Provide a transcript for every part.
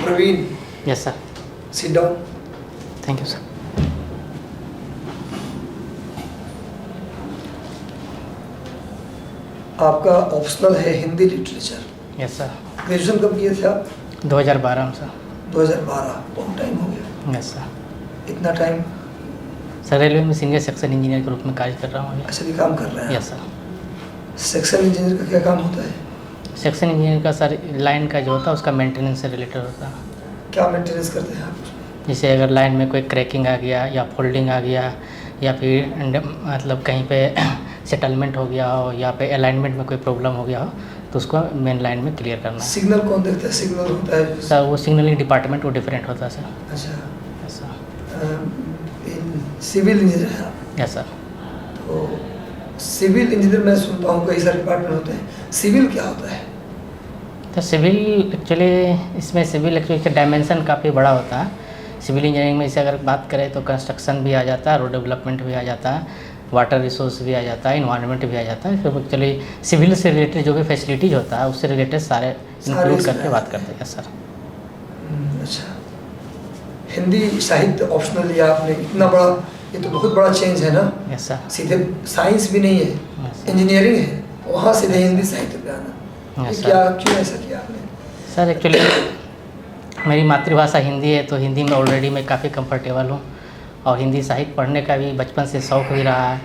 Praveen, yes sir. Sit down. Thank you sir. आपका optional है Hindi literature. Yes sir. Graduation कब किए थे आप? 2012 में सर। 2012। बहुत टाइम हो गया। Yes sir. इतना टाइम? सर रेलवे में सीनियर सेक्शन इंजीनियर के रूप में कार्य कर रहा हूँ अभी। अच्छा, भी काम कर रहे हैं? Yes sir. सेक्शन इंजीनियर का क्या काम होता है? सेक्शन इंजीनियर का सर लाइन का जो होता है उसका मेंटेनेंस से रिलेटेड होता है। क्या मेंटेनेंस करते हैं आप? जैसे अगर लाइन में कोई क्रैकिंग आ गया या फोल्डिंग आ गया या फिर मतलब कहीं पे सेटलमेंट हो गया हो या पे अलाइनमेंट में कोई प्रॉब्लम हो गया हो तो उसको मेन लाइन में क्लियर करना है। सिग्नल कौन देखता है? सिग्नल होता है सर वो सिग्नलिंग डिपार्टमेंट वो डिफरेंट होता है सर। अच्छा। Yes sir. सिविल इंजीनियर है आप? Yes sir. तो सिविल इंजीनियर मैं सुनता हूँ कई सारे डिपार्टमेंट होते हैं, सिविल क्या होता है? तो सिविल एक्चुअली इसमें सिविल एक्चुअली का डायमेंशन काफ़ी बड़ा होता है। सिविल इंजीनियरिंग में इसे अगर बात करें तो कंस्ट्रक्शन भी आ जाता है, रोड डेवलपमेंट भी आ जाता है, वाटर रिसोर्स भी आ जाता है, इन्वायरमेंट भी आ जाता है। फिर एक्चुअली सिविल से रिलेटेड जो भी फैसिलिटीज होता है उससे रिलेटेड सारे इंक्लूड करके बात करते हैं। सर अच्छा, हिंदी साहित्य ऑप्शनल लिया आपने, इतना बड़ा, ये तो बहुत बड़ा चेंज है ना? Yes sir. सीधे साइंस भी नहीं है, इंजीनियरिंग है, वहाँ सीधे हिंदी साहित्य पे आना, ये क्या, क्यों ऐसा किया आपने? सर एक्चुअली मेरी मातृभाषा हिंदी है तो हिंदी में ऑलरेडी मैं काफ़ी कंफर्टेबल हूँ और हिंदी साहित्य पढ़ने का भी बचपन से शौक़ भी रहा है।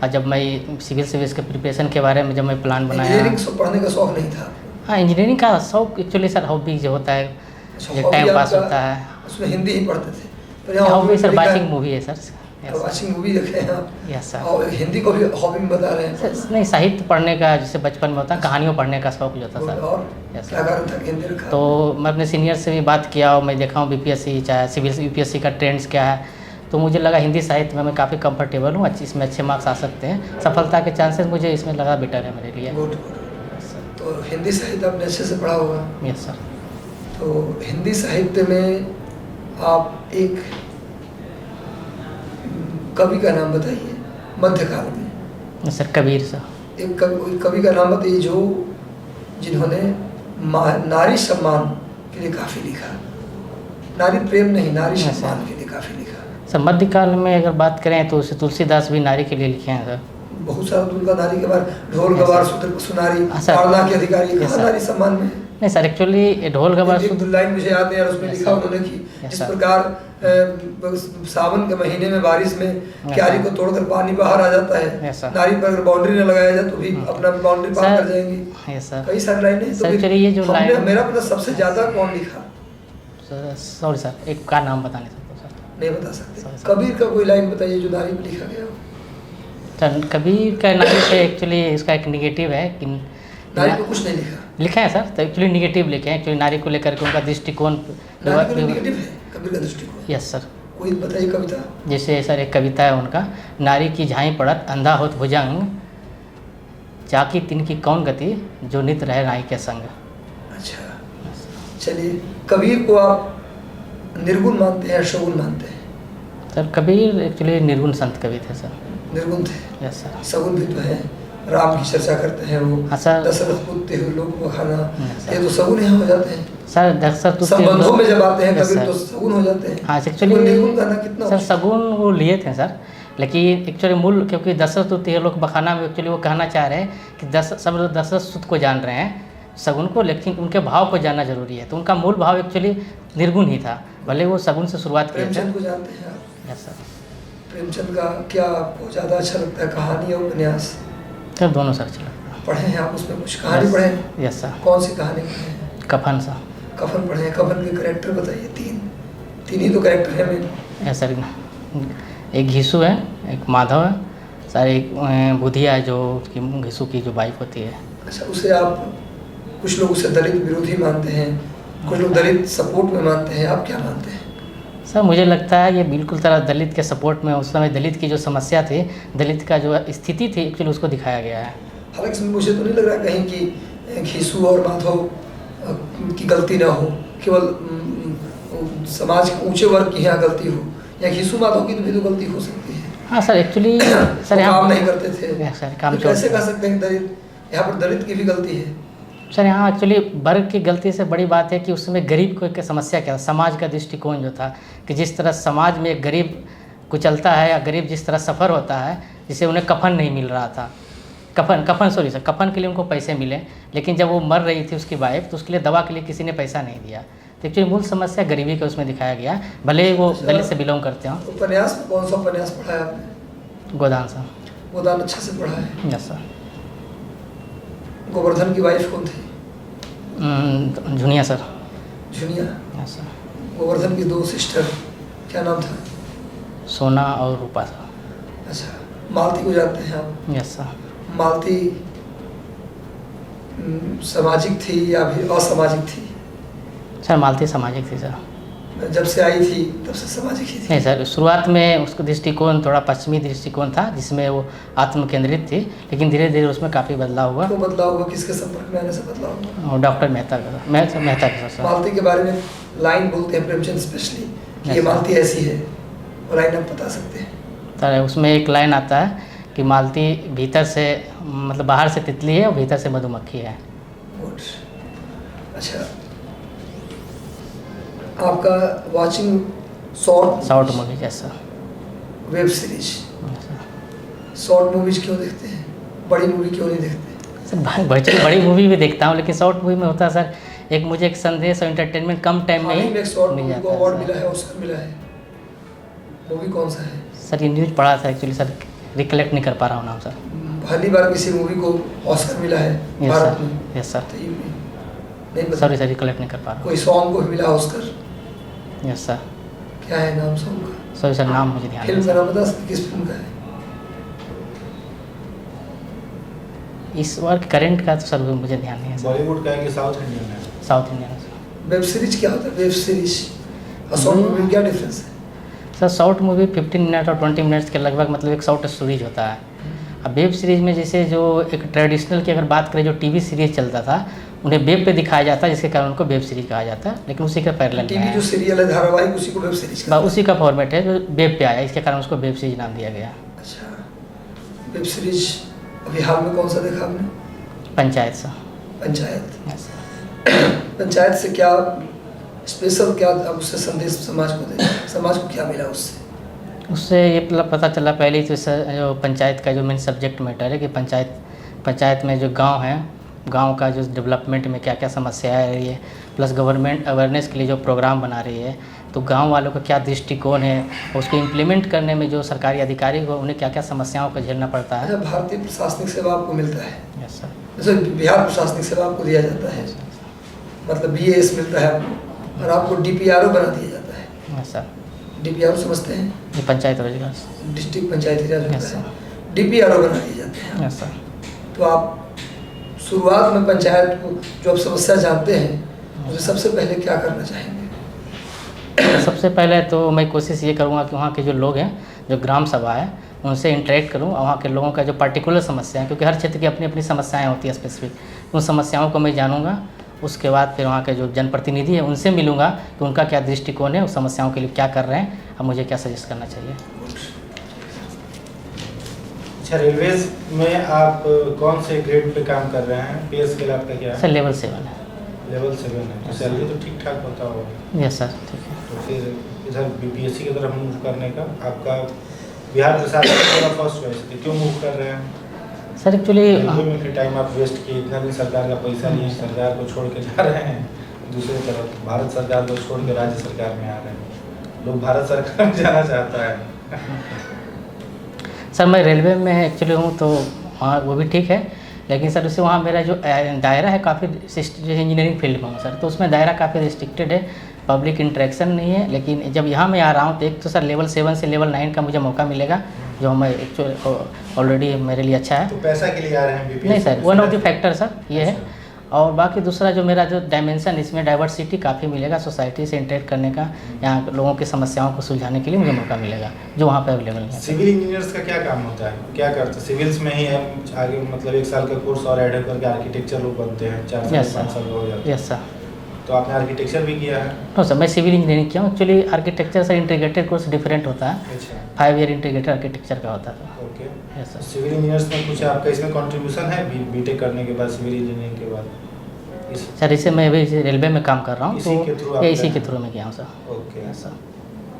और जब मैं सिविल सर्विस के प्रिपरेशन के बारे में जब मैं प्लान बनाया, इंजीनियरिंग पढ़ने का शौक़ नहीं था? हाँ, इंजीनियरिंग का शौक़ एक्चुअली सर हॉबी जो होता है, जो टाइम पास होता है उसमें हिंदी ही पढ़ते थे? तो हॉबी सर वाचिंग मूवी है सर। वाचिंग मूवी देखे हैं आप? Yes sir. और हिंदी को भी हॉबी में बता रहे हैं? नहीं, साहित्य पढ़ने का जैसे बचपन में होता है, कहानियों पढ़ने का शौक़ जो था सर। और क्या कारण था हिंदी रखा? तो मैं अपने सीनियर से भी बात किया और मैं देखा हूँ बीपीएससी चाहे सिविल यूपीएससी का ट्रेंड्स क्या है, तो मुझे लगा हिंदी साहित्य में मैं काफ़ी कंफर्टेबल हूँ, इसमें अच्छे मार्क्स आ सकते हैं, सफलता के चांसेस मुझे इसमें लगा बेटर है मेरे लिए। गुड। तो हिंदी साहित्य आपने अच्छे से पढ़ा होगा? Yes sir. तो हिंदी साहित्य में आप एक कवि का नाम बताइए मध्यकाल में। Sir Kabir sir. एक कवि का नाम बताइए जो जिन्होंने नारी सम्मान के लिए काफ़ी लिखा, नारी प्रेम नहीं, नारी सम्मान के लिए काफ़ी लिखा। सर मध्यकाल में अगर बात करें तो उसे तुलसीदास भी नारी के लिए लिखे हैं सर। बहुत सारा उनका नारी के बाद ढोल गवार सूत्र सुनारी ताड़ना के अधिकारी, कहाँ नारी सम्मान में? नहीं सर, एक्चुअली ढोल गवार सूत्र लाइन मुझे याद है यार, उसमें लिखा उन्होंने कि जिस प्रकार सावन के महीने में बारिश में क्यारी को तोड़कर पानी बाहर आ जाता है, नारी पर अगर बाउंड्री न लगाया जाए तो भी अपना बाउंड्री पार कर जाएंगी। कई सारी लाइनें हैं। तो ये जो लाइन मेरा मतलब सबसे ज्यादा कौन लिखा? सॉरी सर, एक का नाम बता नहीं सकता सर। नहीं बता सकते? कबीर का कोई लाइन बताइए जो नारी में लिखा गया हो। सर कबीर का नारी पे एक्चुअली इसका एक निगेटिव है कि नारी को कुछ नहीं लिखा। लिखा है सर, तो एक्चुअली निगेटिव लिखे हैं, एक्चुअली नारी को लेकर के उनका दृष्टिकोण निगेटिव है कबीर का दृष्टिकोण। Yes sir. कोई बताइए कविता। जैसे सर एक कविता है उनका, नारी की झाई पड़त अंधा होत भुजंग, जाकी तिनकी कौन गति जो नित रहे नाई के संग। अच्छा, चलिए, कबीर को आप निर्गुण मानते हैं, सगुण मानते हैं? सर कबीर एक्चुअली निर्गुण संत कवि थे सर। निर्गुण थे? Yes sir. सगुण भी तो है, राम की चर्चा करते हैं वो, दशरथ पुत्र हुए लोग बखाना, ये तो सगुन यहाँ हो जाते हैं सर। दशरथ संबंधों में जब आते हैं कबीर तो सगुन हो जाते हैं। हाँ एक्चुअली निर्गुण करना कितना सर, सगुन वो लिए थे सर, लेकिन एक्चुअली मूल क्योंकि दशरथ ये लोग बखाना में एक्चुअली वो कहना चाह रहे हैं कि सब लोग दशरथ सुत को जान रहे हैं सगुन को, लेकिन उनके भाव को जानना जरूरी है, तो उनका मूल भाव एक्चुअली निर्गुण ही था, भले वो सगुन से शुरुआत की। प्रेमचंद को जानते हैं आप? Yes sir. प्रेमचंद का क्या आपको ज़्यादा अच्छा लगता है, कहानी या उपन्यास? सर दोनों सर अच्छा लगता है। पढ़े हैं आप उसमें कुछ कहानी पढ़े हैं? Yes sir. कौन सी कहानी पढ़े हैं? कफन सर। कफन पढ़े हैं। कफन के कैरेक्टर बताइए, तीन ही तो कैरेक्टर है मेन। यस सर, एक घीसू है, एक माधव है सर, एक बुधिया है जो घीसू की जो वाइफ होती है। अच्छा, उसे आप, कुछ लोग उसे दलित विरोधी मानते हैं, कुछ लोग दलित सपोर्ट में मानते हैं, आप क्या मानते हैं? सर मुझे लगता है ये बिल्कुल तरह दलित के सपोर्ट में, उस समय दलित की जो समस्या थी, दलित का जो स्थिति थी एक्चुअली उसको दिखाया गया है। हालांकि मुझे तो नहीं लग रहा कहीं कि घीसू और माधव की गलती ना हो, केवल समाज के ऊंचे वर्ग की यहाँ गलती हो, या घीसू माधव की भी तो गलती हो सकती है। हाँ सर, एक्चुअली सर काम नहीं करते थे सर, काम तो कैसे कह सकते हैं दलित, यहाँ पर दलित की भी गलती है? सर यहाँ एक्चुअली वर्ग की गलती से बड़ी बात है कि उस समय गरीब को की समस्या क्या था, समाज का दृष्टिकोण जो था कि जिस तरह समाज में एक गरीब कुचलता है या गरीब जिस तरह सफ़र होता है, जिसे उन्हें कफन नहीं मिल रहा था, कफन के लिए उनको पैसे मिले, लेकिन जब वो मर रही थी उसकी वाइफ तो उसके लिए दवा के लिए किसी ने पैसा नहीं दिया। तो एक्चुअली मूल समस्या गरीबी का उसमें दिखाया गया, भले ही वो दलित से बिलोंग करते हों। उपन्यास में कौन सा उपन्यास पढ़ा है आपने? गोदान सर। गोदान अच्छे से पढ़ा है? Yes sir. गोवर्धन की वाइफ कौन थी? Jhuniya sir. Jhuniya? Yes sir. Govardhan की 2 सिस्टर क्या नाम था? सोना और रूपा सर। अच्छा, मालती को जानते हैं आप? Yes sir. मालती सामाजिक थी या फिर असामाजिक थी? सर मालती सामाजिक थी सर। जब से आई थी तब से सामाजिक ही थी? नहीं सर, शुरुआत में उसका दृष्टिकोण थोड़ा पश्चिमी दृष्टिकोण था जिसमें वो आत्म केंद्रित थी, लेकिन धीरे धीरे उसमें काफ़ी बदलाव हुआ। क्यों बदलाव हुआ? किसके संपर्क में आने से बदलाव हुआ? और डॉक्टर मेहता का सर। मालती के बारे में लाइन बोलते हैं प्रेमचंद स्पेशली कि ये मालती ऐसी है, वो लाइन आप बता सकते हैं? सर उसमें एक लाइन आता है कि मालती भीतर से मतलब बाहर से तितली है और भीतर से मधुमक्खी है। गुड। अच्छा, आपका वाचिंग शॉर्ट मूवी जैसा वेब सीरीज, शॉर्ट मूवीज क्यों देखते हैं, बड़ी मूवी क्यों नहीं देखते? सर बड़ी मूवी भी देखता हूँ, लेकिन शॉर्ट मूवी में होता है सर एक मुझे एक संदेश और एंटरटेनमेंट कम टाइम में ही शॉर्ट मिल मूवी को जाता अवार्ड है। मिला है, ऑस्कर मिला है, मूवी कौन सा है? सर ये न्यूज़ पढ़ा था एक्चुअली सर, रिकलेक्ट नहीं कर पा रहा हूँ नाम सर। पहली बार किसी मूवी को ऑस्कर मिला है भारत में? Yes sir. तो ये नहीं पता? सॉरी सर, रिकलेक्ट नहीं कर पा रहा कोई सॉन्ग को भी मिला ऑस्कर? हूँ। Yes sir. क्या है नाम सॉन्ग का? सॉरी सर, नाम मुझे ध्यान फिल्म नहीं का सर। नाम बता सकते? किस फिल्म का है? इस बार करंट का तो सर मुझे ध्यान नहीं है सर। बॉलीवुड का है कि साउथ इंडियन है? South Indian sir. Web series क्या होता है? वेब सीरीज और शॉर्ट मूवी में क्या डिफरेंस है? सर शॉर्ट मूवी 15 मिनट और 20 मिनट्स के लगभग मतलब एक शॉर्ट स्टोरीज होता है। अब वेब सीरीज़ में जैसे जो एक ट्रेडिशनल की अगर बात करें, जो टीवी सीरीज चलता था उन्हें वेब पे दिखाया जाता है, जिसके कारण उनको वेब सीरीज कहा जाता है, लेकिन उसी का पैरेलल टीवी जो सीरियल है, धारावाहिक, उसी को वेब सीरीज का उसी का फॉर्मेट है जो वेब पे आया, इसके कारण उसको वेब सीरीज नाम दिया गया। अच्छा, वेब सीरीज अभी हाल में कौन सा देखा आपने? Panchayat sir. Panchayat? Yes sir. Panchayat से क्या स्पेशल, क्या अब उससे संदेश समाज को दे, समाज को क्या मिला उससे? उससे ये मतलब पता चला पहले ही तो जो पंचायत का जो मेन सब्जेक्ट मैटर है कि पंचायत में जो गांव है, गांव का जो डेवलपमेंट में क्या क्या समस्याएं आ रही है, प्लस गवर्नमेंट अवेयरनेस के लिए जो प्रोग्राम बना रही है, तो गांव वालों का क्या दृष्टिकोण है, उसको इम्प्लीमेंट करने में जो सरकारी अधिकारी को उन्हें क्या क्या समस्याओं को झेलना पड़ता है। भारतीय प्रशासनिक सेवा आपको मिलता है? Yes sir. जैसे बिहार प्रशासनिक सेवा आपको दिया जाता है, मतलब BAS मिलता है आपको, और आपको DPRO बना दिया जाता है। Yes sir. DPRO समझते हैं? ये पंचायत रोजगार, डिस्ट्रिक्ट पंचायती राज यस होता सर। है, DPRO बना दिए जाते हैं। Yes sir. तो आप शुरुआत में पंचायत को जो आप समस्या जानते हैं, उससे सबसे पहले क्या करना चाहेंगे? सबसे पहले तो मैं कोशिश ये करूँगा कि वहाँ के जो लोग हैं, जो ग्राम सभा है, उनसे इंटरेक्ट करूँ, और वहाँ के लोगों का जो पर्टिकुलर समस्या है, क्योंकि हर क्षेत्र की अपनी अपनी समस्याएं होती है स्पेसिफिक, उन समस्याओं को मैं जानूँगा। उसके बाद फिर वहाँ के जो जनप्रतिनिधि है उनसे मिलूँगा कि उनका क्या दृष्टिकोण है, उस समस्याओं के लिए क्या कर रहे हैं, अब मुझे क्या सजेस्ट करना चाहिए। अच्छा, रेलवेज में आप कौन से ग्रेड पे काम कर रहे हैं? पे स्केल आपका क्या है? सर लेवल 7 है। लेवल 7 है, तो सैलरी तो ठीक ठाक होता होगा? यस सर, ठीक है। तो फिर इधर BPSC की तरफ मूव करने का आपका बिहार प्रशासन फर्स्ट चॉइस थी, क्यों मूव कर रहे हैं? सर एक्चुअली रेलवे में फिर टाइम आप वेस्ट किए, इतना भी सरकार का पैसा लिए, सरकार को छोड़ के जा रहे हैं, दूसरी तरफ भारत सरकार को छोड़ के राज्य सरकार में आ रहे हैं। लोग भारत सरकार में जाना चाहता है। सर मैं रेलवे में एक्चुअली हूँ, तो वहाँ वो भी ठीक है, लेकिन सर उससे वहाँ मेरा जो दायरा है काफ़ी इंजीनियरिंग फील्ड में हूँ सर, तो उसमें दायरा काफ़ी रिस्ट्रिक्टेड है, पब्लिक इंटरेक्शन नहीं है। लेकिन जब यहाँ मैं आ रहा हूँ तो एक तो सर लेवल 7 से लेवल 9 का मुझे मौका मिलेगा, जो मैं एक्चुअली ऑलरेडी मेरे लिए अच्छा है। तो पैसा के लिए आ रहे हैं BPSC? नहीं sir, one of the factor sir ये है। और बाकी दूसरा जो मेरा जो डायमेंशन, इसमें डाइवर्सिटी काफ़ी मिलेगा, सोसाइटी से इंटरेक्ट करने का, यहाँ लोगों की समस्याओं को सुलझाने के लिए मुझे मौका मिलेगा, जो वहाँ पे अवेलेबल नहीं है। सिविल इंजीनियर्स का क्या काम होता है, क्या करते हैं? सिविल्स में ही हम आगे मतलब 1 साल का कोर्स और ऐड करके आर्किटेक्चर लोग बनते हैं, 4 साल 5 साल हो जाते हैं। Yes sir. तो आपने आर्किटेक्चर भी किया है? नो सर, मैं सिविल इंजीनियरिंग किया हूँ। एक्चुअली आर्किटेक्चर से इंटीग्रेटेड कोर्स डिफरेंट होता है। अच्छा, 5 ईयर इंटीग्रेटेड आर्किटेक्चर का होता था। Okay. Yes sir. Civil engineers में कुछ आपका इसमें कंट्रीब्यूशन है बीटेक करने के बाद, सिविल इंजीनियरिंग के बाद? इस सर इसे मैं अभी रेलवे में काम कर रहा हूँ, इसी के थ्रू आप ये इसी गए? के थ्रू में गया हूँ सर। ओके सर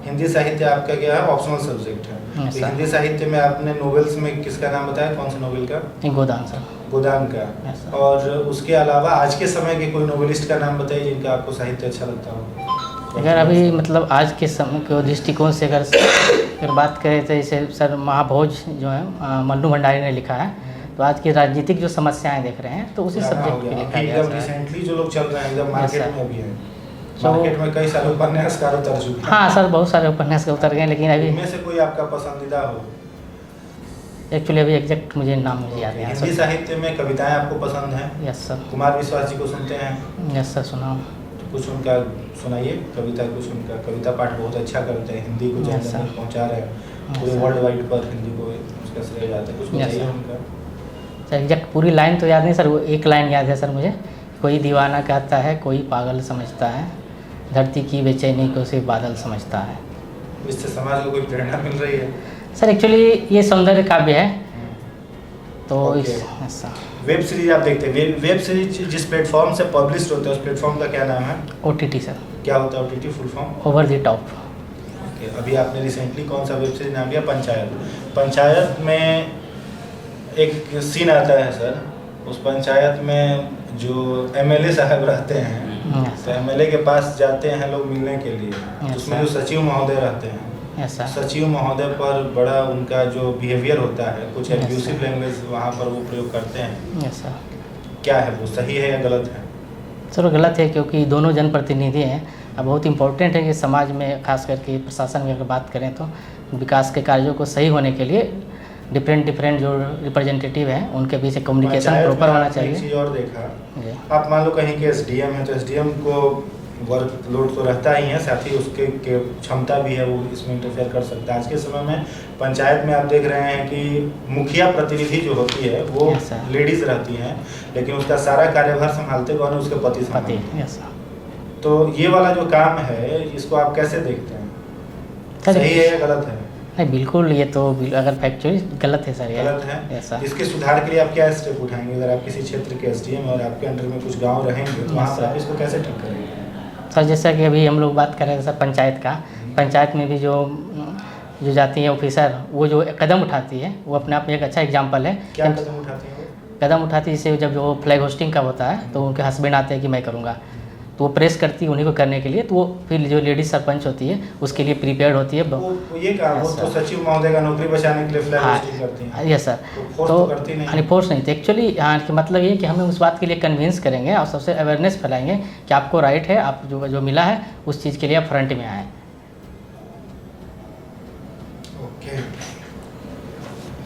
हिंदी साहित्य आपका क्या है, ऑप्शनल सब्जेक्ट है। Yes, तो sir. हिंदी साहित्य में आपने नोवेल्स में किसका नाम बताया, कौन से नोवेल का? ये गोदान सर। गोदान का। Yes, sir. और उसके अलावा आज के समय के कोई नोवेलिस्ट का नाम बताइए जिनका आपको साहित्य अच्छा लगता हो। अगर अभी मतलब आज के समय के दृष्टिकोण से अगर बात करें तो जैसे सर महाभोज जो है मन्नू भंडारी ने लिखा है, तो आज की राजनीतिक जो समस्याएं देख रहे हैं तो उसी सब्जेक्ट पे लिखा गया एकदम है। रिसेंटली जो लोग चल रहे हैं एकदम Yes, मार्केट sir. में भी है, So- मार्केट में कई सारे उपन्यासकार उतर चुके हैं। हाँ सर, बहुत सारे उपन्यास के उतर गए, लेकिन अभी इनमें से कोई आपका पसंदीदा हो? एक्चुअली अभी एग्जैक्ट मुझे नाम मुझे याद नहीं आ हिंदी साहित्य में कविताएं आपको पसंद हैं? Yes sir. कुमार विश्वास जी को सुनते हैं? यस सर, सुना। तो कुछ उनका सुनाइए कविता, कुछ उनका कविता पाठ बहुत अच्छा करते हैं, हिंदी को Yes, जन sir. तक पहुंचा रहे हैं, Yes, पूरे sir. वर्ल्ड वाइड पर हिंदी को उसका श्रेय जाता है। कुछ Yes, बताइए sir. उनका। सर एग्जैक्ट पूरी लाइन तो याद नहीं सर, वो एक लाइन याद है सर मुझे। कोई दीवाना कहता है कोई पागल समझता है, धरती की बेचैनी को सिर्फ बादल समझता है। इससे समाज को कोई प्रेरणा मिल रही है? सर एक्चुअली ये सौंदर्य काव्य है, तो Okay. Yes sir. Web series आप देखते हैं, वेब सीरीज जिस प्लेटफॉर्म से पब्लिश होते हैं उस प्लेटफॉर्म का क्या नाम है? OTT सर, क्या होता है OTT full form? Over the top. Okay, अभी आपने रिसेंटली कौन सा वेब सीरीज नाम लिया? पंचायत। पंचायत में एक सीन आता है सर, उस पंचायत में जो MLA साहब रहते हैं, यस तो सर, MLA के पास जाते हैं लोग मिलने के लिए, Yes, उसमें sir. जो सचिव महोदय रहते हैं, यस सर, सचिव महोदय पर बड़ा उनका जो बिहेवियर होता है, कुछ Yes, एब्यूसिव sir. लैंग्वेज वहाँ पर वो प्रयोग करते हैं। Yes sir. क्या है वो, सही है या गलत है? सर वो गलत है, क्योंकि दोनों जनप्रतिनिधि हैं। अब बहुत इंपॉर्टेंट है कि समाज में खास करके प्रशासन में अगर बात करें तो विकास के कार्यों को सही होने के लिए डिफरेंट जो रिप्रेजेंटेटिव हैं उनके बीच कम्युनिकेशन पंचायत में प्रॉपर होना आपने एक चाहिए। चीज़ और देखा, जी। आप मान लो कहीं के SDM है तो SDM को वर्कलोड तो रहता ही है, साथ ही उसके के क्षमता भी है, वो इसमें इंटरफेयर कर सकता है। आज के समय में पंचायत में आप देख रहे हैं कि मुखिया प्रतिनिधि जो होती है वो Yes, sir. लेडीज रहती हैं, लेकिन उसका सारा कार्यभार संभालते कौन है? उसके पति संभालते हैं। Yes sir. तो ये वाला जो काम है इसको आप कैसे देखते हैं, सर, सही है या गलत है? नहीं बिल्कुल, ये तो अगर फैक्चुअली गलत है सर, ये गलत है। Yes sir. इसके सुधार के लिए आप क्या स्टेप उठाएंगे? अगर आप किसी क्षेत्र के SDM और आपके अंडर में कुछ गांव रहेंगे तो Yes, वहाँ पर sir. आप इसको कैसे ठीक करेंगे? सर जैसा कि अभी हम लोग बात कर रहे थे सर पंचायत का, पंचायत में भी जो जाती है ऑफिसर, वो जो कदम उठाती है वो अपने आप में एक अच्छा एग्जाम्पल है। क्या कदम उठाते हैं वो? कदम उठाती है जैसे जब जो फ्लैग होस्टिंग का होता है तो उनके हस्बैंड आते हैं कि मैं करूँगा, तो वो प्रेस करती है उन्हीं को करने के लिए, तो वो फिर जो लेडीज सरपंच होती है उसके लिए प्रिपेयर्ड होती है। वो ये काम, वो Yes, तो sir. सचिव महोदय का नौकरी बचाने के लिए फ्लैग हाँ, होस्टिंग करती हैं। Yes sir. तो फोर्स तो करती नहीं। यानी फोर्स नहीं थे एक्चुअली, हाँ कि मतलब ये कि हमें उस बात के लिए कन्विंस करेंगे और सबसे अवेयरनेस फैलाएंगे कि आपको राइट है, आप जो मिला है उस चीज़ के लिए आप फ्रंट में आएँ। ओके,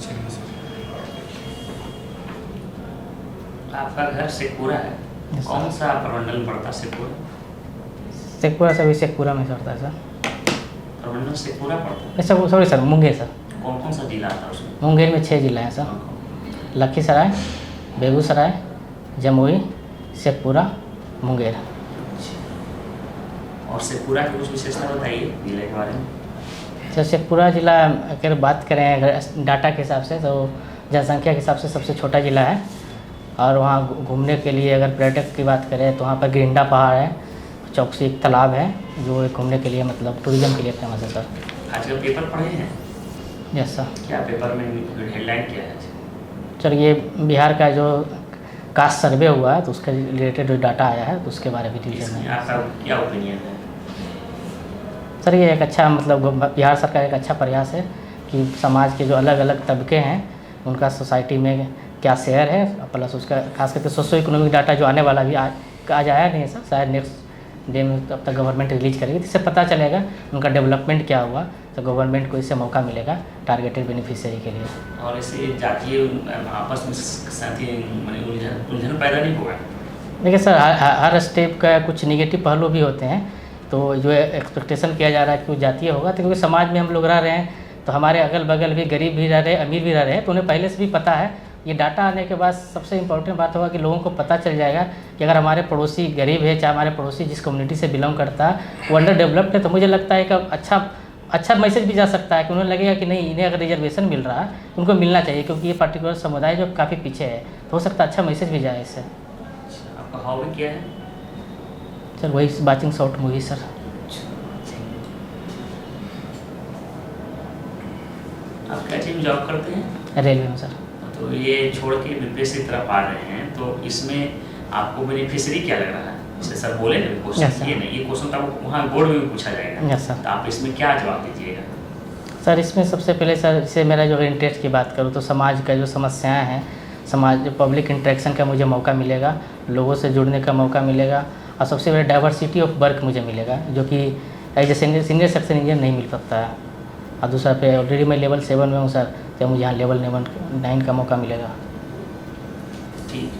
चलिए सर। आपका घर शेखपुरा है, Yes, sir. कौन सा प्रमंडल में पड़ता है शेखपुरा? शेखपुरा सर, शेखपुरा में पड़ता है सर। प्रमंडल शेखपुरा पड़ता है। अच्छा वो सॉरी सर, मुंगेर सर। कौन कौन सा जिला आता है उसमें? मुंगेर में 6 जिला हैं सर, लखीसराय, बेगूसराय, जमुई, शेखपुरा, मुंगेर। और शेखपुरा की कुछ विशेषता बताइए जिले के बारे में। सर शेखपुरा जिला अगर बात करें अगर डाटा के हिसाब से तो जनसंख्या के हिसाब से सबसे छोटा जिला है, और वहाँ घूमने के लिए अगर पर्यटक की बात करें तो वहाँ पर गिरिंडा पहाड़ है, चौकसी एक तालाब है जो घूमने के लिए मतलब टूरिज्म के लिए फेमस है सर। आजकल पेपर पढ़े हैं? Yes sir. क्या पेपर में हेडलाइन क्या है? सर ये बिहार का जो कास्ट सर्वे हुआ है तो उसके रिलेटेड जो डाटा आया है तो उसके बारे में डिटेल इसमें में आपका क्या ओपिनियन है? सर ये एक अच्छा मतलब बिहार सरकार एक अच्छा प्रयास है कि समाज के जो अलग अलग तबके हैं उनका सोसाइटी में क्या शेयर है, प्लस उसका खास करके सोशो इकोनॉमिक डाटा जो आने वाला भी आज आया नहीं है सर, शायद नेक्स्ट डे में तब तक गवर्नमेंट रिलीज करेगी, इससे पता चलेगा उनका डेवलपमेंट क्या हुआ, तो गवर्नमेंट को इससे मौका मिलेगा टारगेटेड बेनिफिशियरी के लिए। और इससे जातीय आपस में साथी उलझन पैदा नहीं होगा? देखिए सर हर स्टेप का कुछ निगेटिव पहलू भी होते हैं, तो जो एक्सपेक्टेशन किया जा रहा है कि वो जातीय होगा, तो क्योंकि समाज में हम लोग रह रहे हैं तो हमारे अगल बगल भी गरीब भी रह रहे हैं, अमीर भी रह रहे हैं, तो उन्हें पहले से भी पता है। ये डाटा आने के बाद सबसे इम्पोर्टेंट बात होगा कि लोगों को पता चल जाएगा कि अगर हमारे पड़ोसी गरीब है, चाहे हमारे पड़ोसी जिस कम्युनिटी से बिलोंग करता है वो अंडर डेवलप्ड है, तो मुझे लगता है कि अच्छा मैसेज भी जा सकता है कि उन्हें लगेगा कि नहीं, इन्हें अगर रिजर्वेशन मिल रहा है उनको मिलना चाहिए, क्योंकि ये पर्टिकुलर समुदाय जो काफ़ी पीछे है, तो हो सकता है अच्छा मैसेज भी जाए इससे। आपका हॉबी क्या है? सर वही वाचिंग शॉर्ट मूवी सर। आप क्या चीज़ में जॉब करते हैं? रेलवे में सर। तो ये छोड़ के बीपीएससी की तरफ आ रहे हैं, तो इसमें आपको बेनिफिशियरी क्या लग रहा है? जैसे सर बोले ना क्वेश्चन, Yes, sir. ये नहीं, ये क्वेश्चन तो आपको वहाँ बोर्ड में भी पूछा जाएगा। Yes, sir. तो आप इसमें क्या जवाब दीजिएगा? सर इसमें सबसे पहले सर इससे मेरा जो इंटरेस्ट की बात करूँ तो समाज का जो समस्याएं हैं, समाज पब्लिक इंटरेक्शन का मुझे मौका मिलेगा, लोगों से जुड़ने का मौका मिलेगा और सबसे बड़ा डाइवर्सिटी ऑफ वर्क मुझे मिलेगा, जो कि as a senior section engineer नहीं मिल सकता है। और दूसरा पे ऑलरेडी मैं लेवल 7 में हूँ सर, तो मुझे यहाँ लेवल 9 का मौका मिलेगा। ठीक।